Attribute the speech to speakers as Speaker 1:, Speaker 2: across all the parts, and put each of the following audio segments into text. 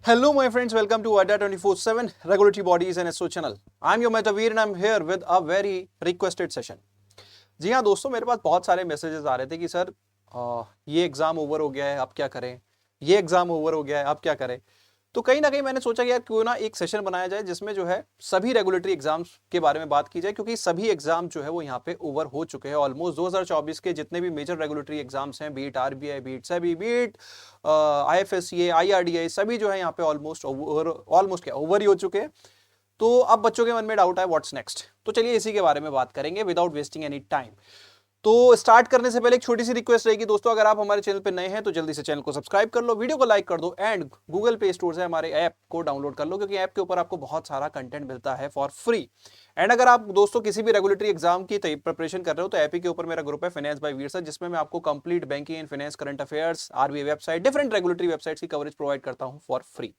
Speaker 1: Hello, my friends. Welcome to ADA 24/7 Regulatory Bodies and SO channel. I'm your Metaveer and I'm here with a very requested session. जी हाँ दोस्तों, मेरे पास बहुत सारे messages आ रहे थे कि सर ये एग्जाम ओवर हो गया है, अब क्या करें। ये एग्जाम ओवर हो गया है, अब क्या करें। तो कहीं ना कहीं मैंने सोचा कि यार क्यों ना एक सेशन बनाया जाए जिसमें जो है सभी रेगुलेटरी एग्जाम्स के बारे में बात की जाए, क्योंकि सभी एग्जाम जो है वो यहाँ पे ओवर हो चुके हैं। ऑलमोस्ट 2024 के जितने भी मेजर रेगुलेटरी एग्जाम्स हैं, be it RBI, be it SEBI, be it IFSCA, IRDI, सभी जो है यहाँ पे ऑलमोस्ट क्या ओवर ही हो चुके हैं। तो अब बच्चों के मन में डाउट है व्हाट्स नेक्स्ट। तो चलिए इसी के बारे में बात करेंगे विदाउट वेस्टिंग एनी टाइम। तो स्टार्ट करने से पहले एक छोटी सी रिक्वेस्ट रहेगी दोस्तों, अगर आप हमारे चैनल पे नए हैं तो जल्दी से चैनल को सब्सक्राइब कर लो, वीडियो को लाइक कर दो एंड गूगल प्ले स्टोर से हमारे ऐप को डाउनलोड कर लो, क्योंकि ऐप के ऊपर आपको बहुत सारा कंटेंट मिलता है फॉर फ्री। एंड अगर आप दोस्तों किसी भी रेगुलेटरी एग्जाम की प्रिपरेशन कर रहे हो तो ऐप के ऊपर मेरा ग्रुप है फाइनेंस बाय वीर सर, जिसमें मैं आपको complete banking and finance, current affairs, RBI website, different regulatory websites की कवरेज प्रोवाइड करता हूं फॉर फ्री।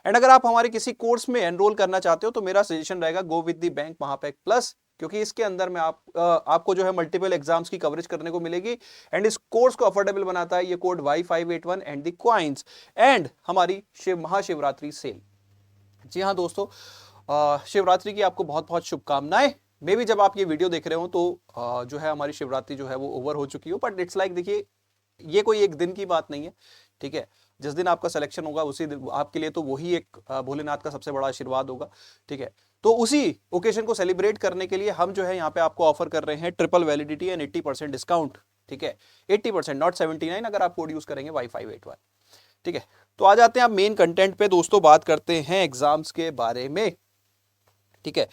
Speaker 1: एंड अगर आप हमारे किसी कोर्स में एनरोल करना चाहते हो तो मेरा सजेशन रहेगा go with the bank Mahapack plus, क्योंकि इसके अंदर में आपको जो है मल्टीपल एग्जाम्स की कवरेज करने को मिलेगी। एंड इस कोर्स को अफोर्डेबल बनाता है ये code Y581 and the coins and हमारी महाशिवरात्रि सेल। जी हाँ दोस्तों, शिवरात्रि की आपको बहुत बहुत शुभकामनाएं। मे भी जब आप ये वीडियो देख रहे हो तो जो है हमारी शिवरात्रि जो है वो ओवर हो चुकी हो, बट इट्स लाइक देखिए ये कोई एक दिन की बात नहीं है, ठीक है। जिस दिन आपका सिलेक्शन होगा उसी दिन आपके लिए तो वही एक भोलेनाथ का सबसे बड़ा आशीर्वाद होगा, ठीक है। तो उसी ओकेजन को सेलिब्रेट करने के लिए हम जो है यहाँ पे आपको ऑफर कर रहे हैं ट्रिपल वैलिडिटी एंड 80% डिस्काउंट, ठीक है। 80% नॉट 79 अगर आप कोड यूज करेंगे Y581, ठीक है। तो आ जाते हैं आप मेन कंटेंट पे दोस्तों, बात करते हैं एग्जाम्स के बारे में, ठीक है।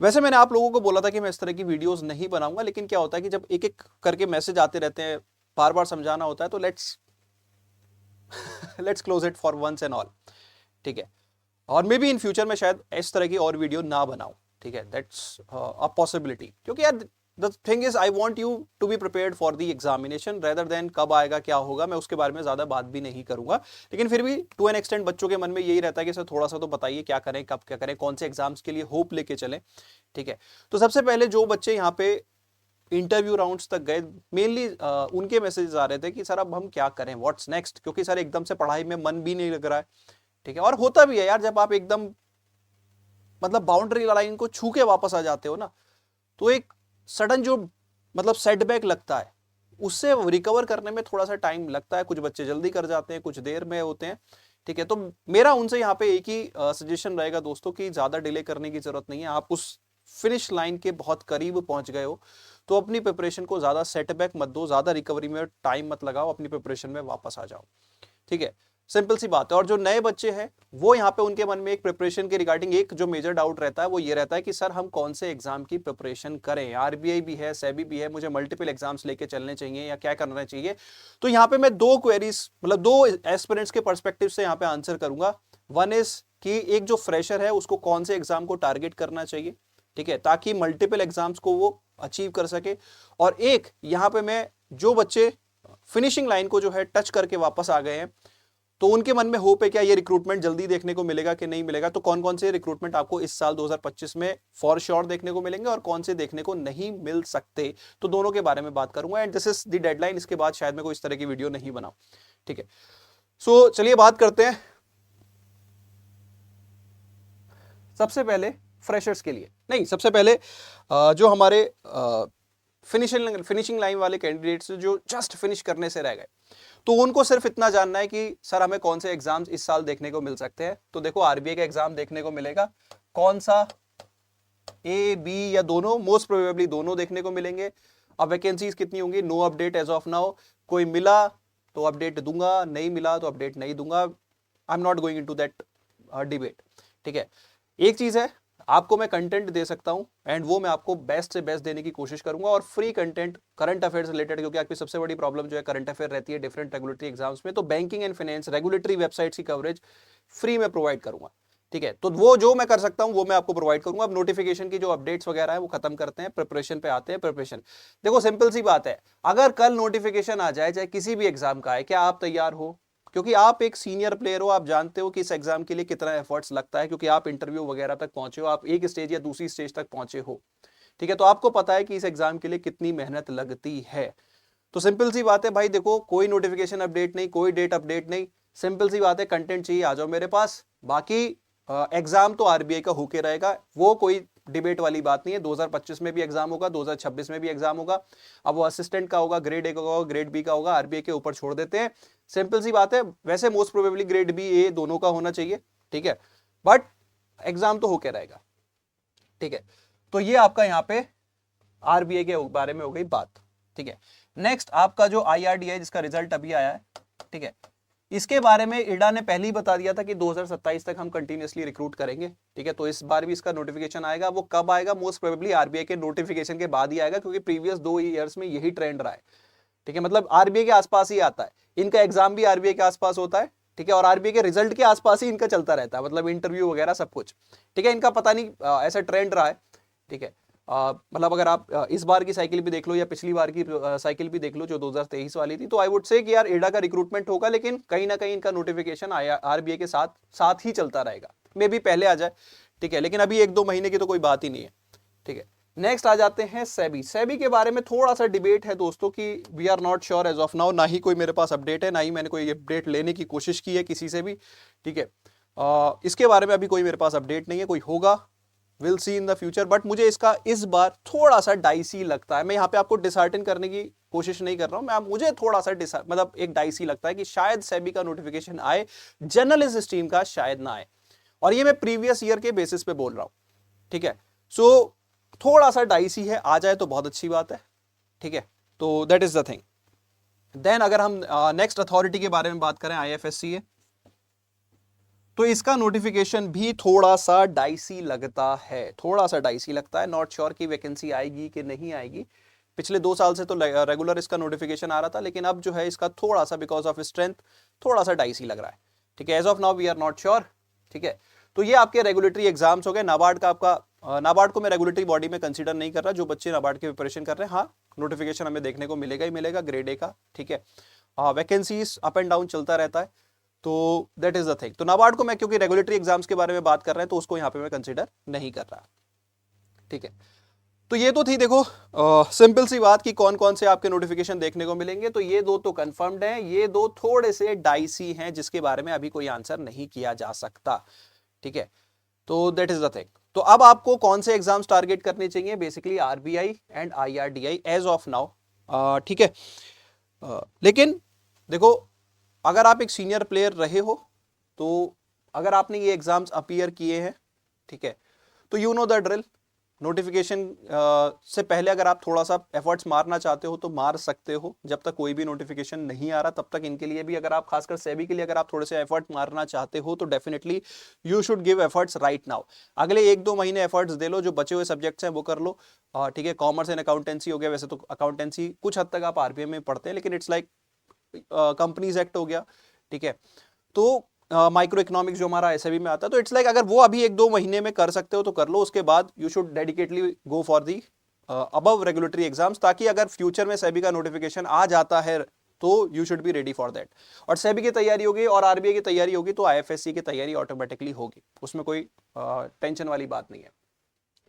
Speaker 1: वैसे मैंने आप लोगों को बोला था कि मैं इस तरह की वीडियोस नहीं बनाऊंगा, लेकिन क्या होता है कि जब एक एक करके मैसेज आते रहते हैं, बार बार समझाना होता है, तो let's close it for once and all, ठीक है। और मे बी इन फ्यूचर में शायद इस तरह की और वीडियो ना बनाऊं, ठीक है। दैट्स अ पॉसिबिलिटी, क्योंकि यार the thing is I want you to be prepared for the examination rather than कब आएगा क्या होगा, मैं उसके बारे में ज्यादा बात भी नहीं करूंगा। लेकिन फिर भी टू एन एक्सटेंट बच्चों के मन में यही रहता है कि सर थोड़ा सा तो बताइए क्या करें, कब क्या करें, कौन से एग्जाम्स के लिए होप लेके चलें, ठीक है। तो सबसे पहले जो बच्चे यहाँ पे इंटरव्यू राउंड्स तक गए, मेनली उनके मैसेजेस आ रहे थे कि सर अब हम क्या करें, व्हाट्स नेक्स्ट, क्योंकि सर एकदम से पढ़ाई में मन भी नहीं लग रहा है, ठीक है। और होता भी है यार, जब आप एकदम मतलब बाउंड्री लाइन को छू के वापस आ जाते हो ना, तो एक सडन जो मतलब सेटबैक लगता है, उससे रिकवर करने में थोड़ा सा टाइम लगता है। कुछ बच्चे जल्दी कर जाते हैं, कुछ देर में होते हैं, ठीक है। तो मेरा उनसे यहाँ पे एक ही सजेशन रहेगा दोस्तों कि ज्यादा डिले करने की जरूरत नहीं है। आप उस फिनिश लाइन के बहुत करीब पहुंच गए हो तो अपनी प्रिपरेशन को ज्यादा सेटबैक मत दो, ज्यादा रिकवरी में टाइम मत लगाओ, अपनी प्रिपरेशन में वापस आ जाओ, ठीक है। सिंपल सी बात है। और जो नए बच्चे हैं वो यहाँ पे उनके मन में एक प्रिपरेशन के रिगार्डिंग एक जो मेजर डाउट रहता है वो ये रहता है कि सर हम कौन से एग्जाम की प्रिपरेशन करें, आरबीआई भी है, सेबी भी है, मुझे मल्टीपल एग्जाम्स लेके चलने चाहिए या क्या करना चाहिए। तो यहाँ पे मैं दो क्वेरीज मतलब दो एस्पिरेंट्स के पर्सपेक्टिव से यहाँ पे आंसर करूंगा। वन इज कि एक जो फ्रेशर है उसको कौन से एग्जाम को टारगेट करना चाहिए, ठीक है, ताकि मल्टीपल एग्जाम्स को वो अचीव कर सके। और एक यहाँ पे मैं जो बच्चे फिनिशिंग लाइन को जो है टच करके वापस आ गए हैं तो उनके मन में होप है क्या ये रिक्रूटमेंट जल्दी देखने को मिलेगा कि नहीं मिलेगा। तो कौन कौन से रिक्रूटमेंट आपको इस साल 2025 में फॉर श्योर देखने को मिलेंगे और कौन से देखने को नहीं मिल सकते, तो दोनों के बारे में बात करूंगा। And this is the deadline, इसके बाद शायद मैं कोई इस तरह की वीडियो नहीं बनाऊं, ठीक है। सो चलिए बात करते हैं सबसे पहले फ्रेशर्स के लिए। नहीं, सबसे पहले जो हमारे फिनिशिंग लाइन वाले कैंडिडेट्स जो जस्ट फिनिश करने से रह गए, तो उनको सिर्फ इतना जानना है कि सर हमें कौन से एग्जाम्स इस साल देखने को मिल सकते हैं। तो देखो आरबीआई का एग्जाम देखने को मिलेगा, कौन सा, ए बी या दोनों, मोस्ट प्रोबेबली दोनों देखने को मिलेंगे। अब वैकेंसीज कितनी होंगी, no update as of now. कोई मिला तो अपडेट दूंगा, नहीं मिला तो अपडेट नहीं दूंगा। I am not going into that debate, ठीक है। एक चीज है, आपको मैं कंटेंट दे सकता हूं एंड वो मैं आपको बेस्ट से बेस्ट देने की कोशिश करूंगा, और free content current affairs related, क्योंकि आपकी सबसे बड़ी प्रॉब्लम जो है करंट अफेयर रहती है डिफरेंट रेगुलेटरी एग्जाम्स में। तो banking and finance regulatory websites की कवरेज फ्री में प्रोवाइड करूंगा, ठीक है। तो वो जो मैं कर सकता हूं वो मैं आपको प्रोवाइड करूंगा। अब नोटिफिकेशन की जो अपडेट्स वगैरह है वो खत्म करते हैं, प्रिपरेशन पे आते हैं। प्रिपरेशन देखो सिंपल सी बात है, अगर कल नोटिफिकेशन आ जाए चाहे किसी भी एग्जाम का है, क्या आप तैयार हो? क्योंकि आप एक सीनियर प्लेयर हो, आप जानते हो कि इस एग्जाम के लिए कितना एफर्ट्स लगता है, क्योंकि आप इंटरव्यू वगैरह तक पहुंचे हो, आप एक स्टेज या दूसरी स्टेज तक पहुंचे हो, ठीक है। तो आपको पता है कि इस एग्जाम के लिए कितनी मेहनत लगती है। तो सिंपल सी बात है भाई, देखो कोई नोटिफिकेशन अपडेट नहीं, कोई डेट अपडेट नहीं, सिंपल सी बात है, कंटेंट चाहिए आ जाओ मेरे पास, बाकी एग्जाम तो आरबीआई का होके रहेगा, वो कोई डिबेट वाली बात नहीं है। 2025 में भी एग्जाम होगा, 2026 में भी एग्जाम होगा। अब वो असिस्टेंट का होगा, ग्रेड ए का होगा, ग्रेड बी का होगा, आरबीआई के ऊपर छोड़ देते हैं। सिंपल सी बात है, वैसे मोस्ट प्रोबेबली ग्रेड बी ए दोनों का होना चाहिए, ठीक है, बट एग्जाम तो होके रहेगा, ठीक है। तो ये आपका यहाँ पे आरबीआई के बारे में हो गई बात, ठीक है। नेक्स्ट आपका जो आईआरडीआई जिसका रिजल्ट अभी आया है, ठीक है, इसके बारे में इडा ने पहले ही बता दिया था कि 2027 तक हम कंटिन्यूअसली रिक्रूट करेंगे, ठीक है। तो इस बार भी इसका नोटिफिकेशन आएगा, वो कब आएगा, मोस्ट प्रोबेबली आरबीआई के नोटिफिकेशन के बाद ही आएगा, क्योंकि प्रीवियस 2 ईयर्स में यही ट्रेंड रहा है, ठीक है। मतलब आरबीआई के आसपास ही आता है, इनका एग्जाम भी आरबीआई के आसपास होता है, ठीक है, और आरबीआई के रिजल्ट के आसपास ही इनका चलता रहता है, मतलब इंटरव्यू वगैरह सब कुछ, ठीक है। इनका पता नहीं ऐसा ट्रेंड रहा है, ठीक है। मतलब अगर आप इस बार की साइकिल भी देख लो या पिछली बार की साइकिल भी देख लो जो 2023 वाली थी, तो आई वुड से कि यार एडा का रिक्रूटमेंट होगा, लेकिन कहीं ना कहीं इनका नोटिफिकेशन आरबीआई के साथ साथ ही चलता रहेगा, मे भी पहले आ जाए, ठीक है, लेकिन अभी 1-2 महीने की तो कोई बात ही नहीं है, ठीक है। नेक्स्ट आ जाते हैं सेबी। सेबी के बारे में थोड़ा सा डिबेट है दोस्तों कि we are not sure as of now, ना ही कोई मेरे पास अपडेट है, ना ही मैंने कोई अपडेट लेने की कोशिश की है किसी से भी, ठीक है। इसके बारे में अभी कोई मेरे पास अपडेट नहीं है, कोई होगा will see in the future, but मुझे इसका इस बार थोड़ा सा डाइसी लगता है। मैं यहाँ पे आपको डिसहार्टन करने की कोशिश नहीं कर रहा हूं मैं, मुझे थोड़ा सा मतलब एक डाइसी लगता है कि शायद सेबी का नोटिफिकेशन आए, जर्नलिस्ट स्ट्रीम का शायद ना आए, और ये मैं प्रीवियस ईयर के बेसिस पे बोल रहा हूं, ठीक है। सो थोड़ा सा डाइसी है, आ जाए तो बहुत अच्छी बात है, ठीक है। तो that is the thing. Then अगर हम नेक्स्ट अथॉरिटी के बारे में बात करें, आईएफएससी है, तो इसका नोटिफिकेशन भी थोड़ा सा डाइसी लगता है, थोड़ा सा डाइसी लगता है। नॉट श्योर कि वैकेंसी आएगी कि नहीं आएगी। पिछले 2 साल से तो रेगुलर इसका नोटिफिकेशन आ रहा था, लेकिन अब जो है इसका थोड़ा सा बिकॉज ऑफ स्ट्रेंथ थोड़ा सा डाइसी लग रहा है, ठीक है। As of now we are not sure, ठीक है। तो ये आपके रेगुलेटरी एग्जाम्स हो गए। नाबार्ड का आपका नाबार्ड को मैं रेगुलेटरी बॉडी में कंसीडर नहीं कर रहा, जो बच्चे नाबार्ड की प्रिपरेशन कर रहे हैं, हाँ नोटिफिकेशन हमें देखने को मिलेगा ही मिलेगा ग्रेड ए का, ठीक है। वैकेंसीज अप एंड डाउन चलता रहता है, तो दैट इज द थिंग। तो नाबार्ड को मैं क्योंकि रेगुलेटरी एग्जाम्स के बारे में बात कर रहे हैं, तो उसको यहां पे मैं कंसीडर नहीं कर रहा, ठीक है। तो ये तो थी देखो सिंपल सी बात कि कौन कौन से आपके नोटिफिकेशन देखने को मिलेंगे। तो ये 2 तो कंफर्म्ड हैं, ये 2 थोड़े से डाइसी हैं, जिसके बारे में अभी कोई आंसर नहीं किया जा सकता, ठीक है। तो दैट इज द थिंग। तो अब आपको कौन से एग्जाम्स टारगेट करने चाहिए, basically RBI and IRDI as of now, ठीक है। लेकिन देखो, अगर आप एक सीनियर प्लेयर रहे हो, तो अगर आपने ये एग्जाम्स अपीयर किए हैं, ठीक है, तो you know the drill. Notification से पहले अगर आप थोड़ा सा एफर्ट्स मारना चाहते हो तो मार सकते हो, जब तक कोई भी नोटिफिकेशन नहीं आ रहा तब तक इनके लिए भी, अगर आप खासकर सेबी के लिए अगर आप थोड़े से एफर्ट मारना चाहते हो, तो definitely you should give efforts right now. अगले 1-2 महीने एफर्ट्स दे लो, जो बचे हुए सब्जेक्ट्स हैं वो कर लो, ठीक है। कॉमर्स एंड अकाउंटेंसी हो गया, वैसे तो अकाउंटेंसी कुछ हद तक आप आरबीआई में पढ़ते हैं, लेकिन इट्स लाइक कंपनीज एक्ट हो गया, ठीक है। तो माइक्रो इकोनॉमिक्स जो हमारा एसएबी में आता है, तो इट्स लाइक अगर वो अभी 1-2 महीने में कर सकते हो तो कर लो, उसके बाद you should dedicatedly go for the above regulatory exams, ताकि अगर फ्यूचर में सेबी का नोटिफिकेशन आ जाता है तो you should be ready for that. और सेबी की तैयारी होगी और आरबीआई की तैयारी होगी, तो आईएफएससी की तैयारी ऑटोमेटिकली होगी, उसमें कोई टेंशन वाली बात नहीं है।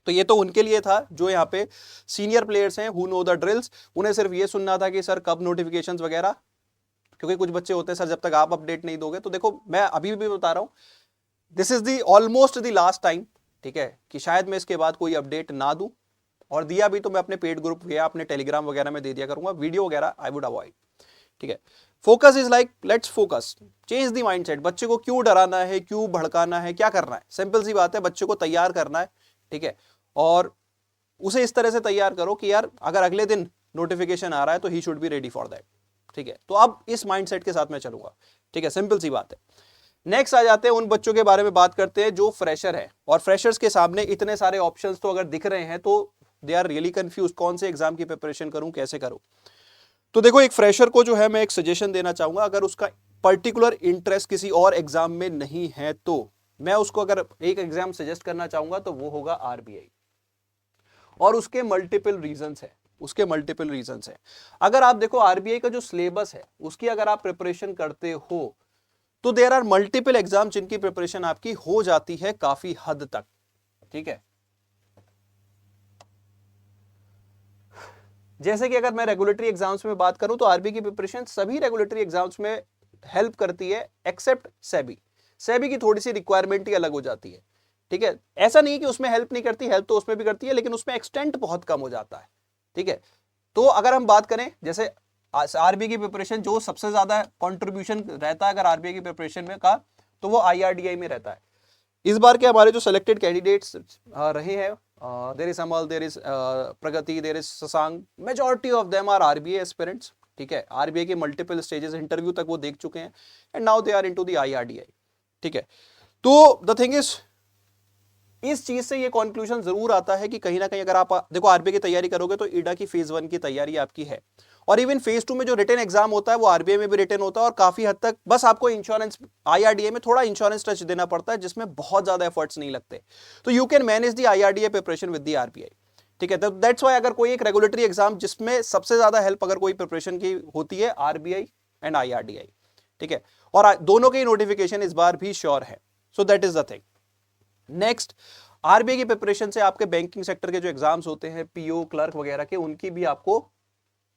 Speaker 1: तो ये तो उनके लिए था जो यहाँ पे सीनियर प्लेयर्स हैं, हु नो द ड्रिल्स। उन्हें सिर्फ ये सुनना था कि सर कब नोटिफिकेशंस वगैरह, क्योंकि कुछ बच्चे होते हैं सर जब तक आप अपडेट नहीं दोगे। तो देखो मैं अभी भी बता रहा हूं, this is the almost the last time, ठीक है, कि शायद मैं इसके बाद कोई अपडेट ना दूं, और दिया भी तो मैं अपने पेड ग्रुप या अपने टेलीग्राम वगैरह में दे दिया करूंगा, वीडियो वगैरह आई वुड अवॉइड, ठीक है। Focus is like let's focus, change the mindset. बच्चे को क्यों डराना है, क्यों भड़काना है, क्या करना है, सिंपल सी बात है, बच्चे को तैयार करना है, ठीक है। और उसे इस तरह से तैयार करो कि यार अगर अगले दिन नोटिफिकेशन आ रहा है तो he should be ready for that, ठीक है। तो अब इस माइंडसेट के साथ मैं चलूंगा, ठीक है, सिंपल सी बात है। नेक्स्ट आ जाते हैं उन बच्चों के बारे में बात करते हैं जो फ्रेशर है, और फ्रेशर्स के सामने इतने सारे ऑप्शंस तो अगर दिख रहे हैं तो दे आर रियली कंफ्यूज, कौन से एग्जाम की प्रिपरेशन करूं, कैसे करूं। तो देखो एक फ्रेशर को जो है मैं एक सजेशन देना चाहूंगा, अगर उसका पर्टिकुलर इंटरेस्ट किसी और एग्जाम में नहीं है, तो मैं उसको अगर एक एग्जाम सजेस्ट करना चाहूंगा तो वो होगा आरबीआई, और उसके मल्टीपल रीजंस है, उसके मल्टीपल रीजंस है। अगर आप देखो आरबीआई का जो सिलेबस है उसकी अगर आप प्रिपरेशन करते हो, तो देयर आर मल्टीपल एग्जाम जिनकी प्रिपरेशन आपकी हो जाती है काफी हद तक, ठीक है। जैसे कि अगर मैं रेगुलेटरी एग्जाम्स में बात करूं, तो आरबीआई की प्रिपरेशन सभी रेगुलेटरी एग्जाम्स में हेल्प करती है एक्सेप्ट सेबी। सेबी की थोड़ी सी रिक्वायरमेंट ही अलग हो जाती है, ठीक है। ऐसा नहीं है कि उसमें हेल्प नहीं करती, हेल्प तो उसमें भी करती है, लेकिन उसमें एक्सटेंट बहुत कम हो जाता है, ठीक है। तो अगर हम बात करें जैसे आरबीआई की प्रिपरेशन, जो सबसे ज्यादा कंट्रीब्यूशन रहता है अगर आरबीआई की प्रिपरेशन में का, तो वो आईआरडीआई में रहता है। इस बार के हमारे जो सिलेक्टेड कैंडिडेट्स रहे हैं, there is Amal, there is Pragati, there is Shashank, majority of them are RBI aspirants, ठीक है। आरबीआई के मल्टीपल स्टेजेस इंटरव्यू तक वो देख चुके हैं, and now they are into the IRDI, ठीक है। तो द थिंग इज, इस चीज से ये कंक्लूजन जरूर आता है कि कहीं ना कहीं अगर आप देखो आरबीआई की तैयारी करोगे तो ईडा की फेज 1 की तैयारी आपकी है, और इवन फेज 2 में जो रिटन एग्जाम होता है वो आरबीआई में भी रिटन होता है, और काफी हद तक बस आपको इंश्योरेंस, आईआरडीआई में थोड़ा इंश्योरेंस टच देना पड़ता है जिसमें बहुत ज्यादा एफर्ट्स नहीं लगते। तो you can manage the IRDI preparation with the RBI, ठीक है। तो दैट्स व्हाई अगर कोई एक रेगुलेटरी एग्जाम जिसमें सबसे ज्यादा हेल्प अगर कोई प्रिपरेशन की होती है, आरबीआई एंड आईआरडीआई, ठीक है। और दोनों के नोटिफिकेशन इस बार भी श्योर है। So that is the thing. Next, RBI की प्रिपरेशन से आपके बैंकिंग सेक्टर के जो एग्जाम्स होते हैं, पीओ क्लर्क वगैरह के, उनकी भी आपको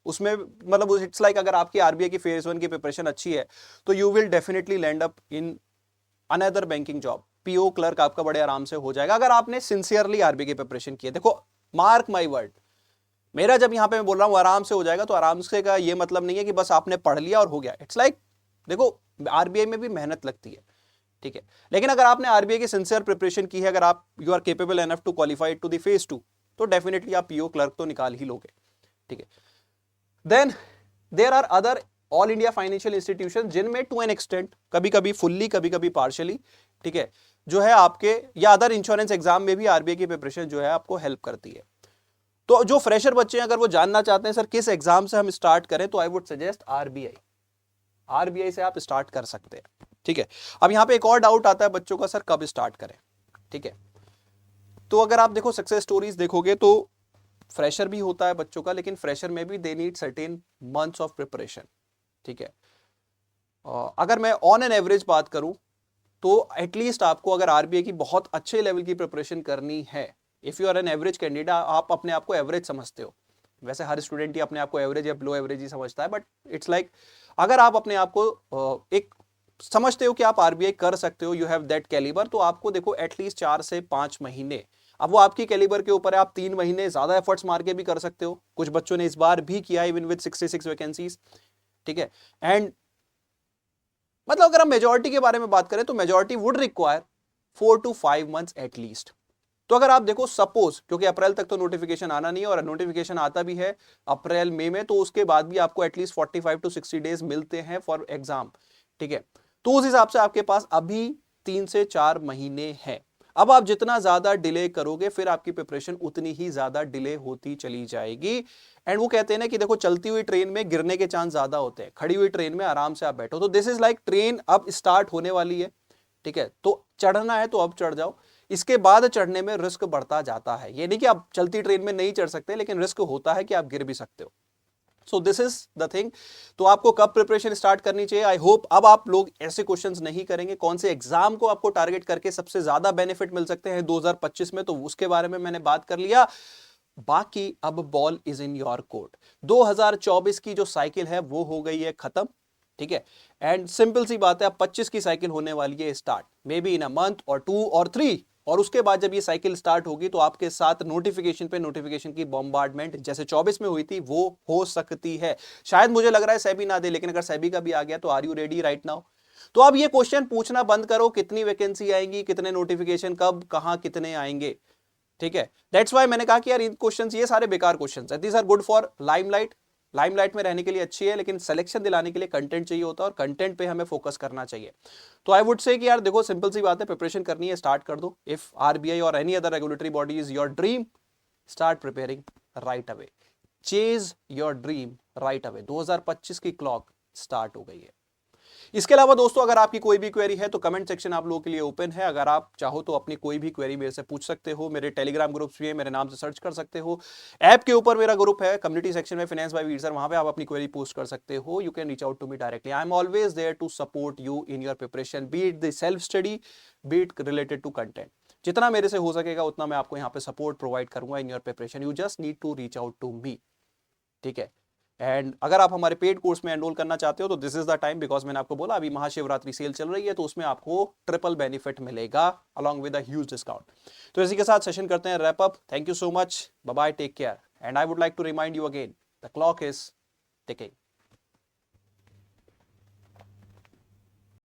Speaker 1: उसमें मतलब इट्स लाइक अगर आपकी आरबीआई की फेज 1 की प्रिपरेशन अच्छी है तो you will definitely land up in another banking job. PO clerk आपका बड़े आराम से हो जाएगा अगर आपने सिंसियरली आरबीआई की प्रिपरेशन की है। देखो, मार्क माई वर्ड, मेरा जब यहां पे मैं बोल रहा हूं आराम से हो जाएगा, तो आराम से का ये मतलब नहीं है कि बस आपने पढ़ लिया और हो गया। इट्स लाइक देखो, आरबीआई में भी मेहनत लगती है, ठीक है। लेकिन अगर आपने आरबीआई की सिंसियर प्रिपरेशन की है, अगर आप you are capable enough to qualify to the phase 2, तो डेफिनेटली आप पीओ क्लर्क तो निकाल ही लोगे, ठीक है। Then there are other all India financial institution जिनमें टू एन एक्सटेंट, कभी कभी फुल्ली कभी कभी पार्शियली, ठीक है, जो है आपके या अदर इंश्योरेंस एग्जाम में भी आरबीआई की प्रिपरेशन जो है आपको हेल्प करती है। तो जो फ्रेशर बच्चे हैं अगर वो जानना चाहते हैं सर किस एग्जाम से हम स्टार्ट करें, तो I would suggest RBI. RBI से आप स्टार्ट कर सकते हैं, ठीक है। अब यहां पे एक और डाउट आता है बच्चों का, सर कब स्टार्ट करें, ठीक है। तो अगर आप देखो सक्सेस स्टोरीज देखोगे तो फ्रेशर भी होता है बच्चों का, लेकिन फ्रेशर में भी they need certain months of preparation, ठीक है। अगर मैं ऑन एन एवरेज बात करूं तो एटलीस्ट आपको अगर आरबीआई की बहुत अच्छे लेवल की प्रिपरेशन करनी है, if you are an average candidate, आप अपने आप को एवरेज समझते हो, वैसे हर स्टूडेंट ही अपने आप को एवरेज या बिलो एवरेज ही समझता है, बट इट्स लाइक अगर आप अपने आप को एक समझते हो कि आप आरबीआई कर सकते हो, यू हैव दैट कैलिबर, तो आपको देखो एटलीस्ट 4 से 5 महीने, अब वो आपकी कैलिबर के ऊपर है, आप 3 महीने ज्यादा एफर्ट्स मार के भी कर सकते हो, कुछ बच्चों ने इस बार भी किया इवन विद 66 वैकेंसीज, ठीक है। एंड मतलब अगर हम मेजोरिटी के बारे में बात करें तो majority would require 4 to 5 months at least. तो अगर आप देखो सपोज, क्योंकि अप्रैल तक तो नोटिफिकेशन आना नहीं है, और नोटिफिकेशन आता भी है अप्रैल मई में, तो उसके बाद भी आपको एटलीस्ट 45 to 60 डेज मिलते हैं फॉर एग्जाम, ठीक है। तो उस हिसाब से आपके पास अभी 3 से 4 महीने हैं। अब आप जितना ज्यादा डिले करोगे फिर आपकी प्रिपरेशन उतनी ही ज्यादा डिले होती चली जाएगी। एंड वो कहते हैं ना कि देखो चलती हुई ट्रेन में गिरने के चांस ज्यादा होते हैं, खड़ी हुई ट्रेन में आराम से आप बैठो। तो दिस इज लाइक ट्रेन अब स्टार्ट होने वाली है, ठीक है। तो चढ़ना है तो अब चढ़ जाओ, इसके बाद चढ़ने में रिस्क बढ़ता जाता है। ये नहीं कि आप चलती ट्रेन में नहीं चढ़ सकते, लेकिन रिस्क होता है कि आप गिर भी सकते हो। So this is the thing. तो आपको कब प्रिपरेशन स्टार्ट करनी चाहिए, आई होप अब आप लोग ऐसे क्वेश्चंस नहीं करेंगे। कौन से एग्जाम को आपको टारगेट करके सबसे ज्यादा बेनिफिट मिल सकते हैं 2025 में, तो उसके बारे में मैंने बात कर लिया। बाकी अब ball is in your court. 2024 की जो साइकिल है वो हो गई है खत्म, ठीक है। एंड सिंपल सी बात है, अब 25 की साइकिल होने वाली है start, may be in a month और 2 और 3, और उसके बाद जब ये साइकिल स्टार्ट होगी तो आपके साथ नोटिफिकेशन पे नोटिफिकेशन की बॉम्बार्डमेंट जैसे 24 में हुई थी वो हो सकती है। शायद मुझे लग रहा है सेबी ना दे, लेकिन अगर सेबी का भी आ गया तो are you ready right now. तो अब ये क्वेश्चन पूछना बंद करो, कितनी वैकेंसी आएंगी, कितने नोटिफिकेशन, कब कहां कितने आएंगे, ठीक है। दैट्स वाई मैंने कहा कि यार इन क्वेश्चंस ये सारे बेकार क्वेश्चंस है, these are good for limelight, limelight में रहने के लिए अच्छी है, लेकिन सिलेक्शन दिलाने के लिए कंटेंट चाहिए होता है, और कंटेंट पे हमें फोकस करना चाहिए। तो आई वुड से कि यार देखो सिंपल सी बात है, प्रिपरेशन करनी है स्टार्ट कर दो। इफ आरबीआई और any other regulatory body is your dream, start preparing right away, chase your dream right away. 2025 की क्लॉक स्टार्ट हो गई है। इसके अलावा दोस्तों अगर आपकी कोई भी क्वेरी है तो कमेंट सेक्शन आप लोगों के लिए ओपन है। अगर आप चाहो तो अपनी कोई भी क्वेरी मेरे से पूछ सकते हो। मेरे टेलीग्राम ग्रुप्स भी है, मेरे नाम से सर्च कर सकते हो। ऐप के ऊपर मेरा ग्रुप है, कम्युनिटी सेक्शन में फाइनेंस बाय वीर सर, वहां पे आप अपनी क्वेरी पोस्ट कर सकते हो। You can reach out to me directly. I am always there to support you in your preparation, be it the self study, be it related to content. जितना मेरे से हो सकेगा उतना मैं आपको यहाँ पे सपोर्ट प्रोवाइड करूंगा in your preparation. You just need to reach out to me, ठीक है। एंड अगर आप हमारे पेड कोर्स में एनरोल करना चाहते हो तो this is the time, because मैंने आपको बोला अभी महाशिवरात्रि सेल चल रही है, तो उसमें आपको ट्रिपल बेनिफिट मिलेगा along with a huge discount. तो इसी के साथ सेशन करते हैं wrap up. Thank you so much, bye bye, take care, and I would like to remind you again, the clock is ticking.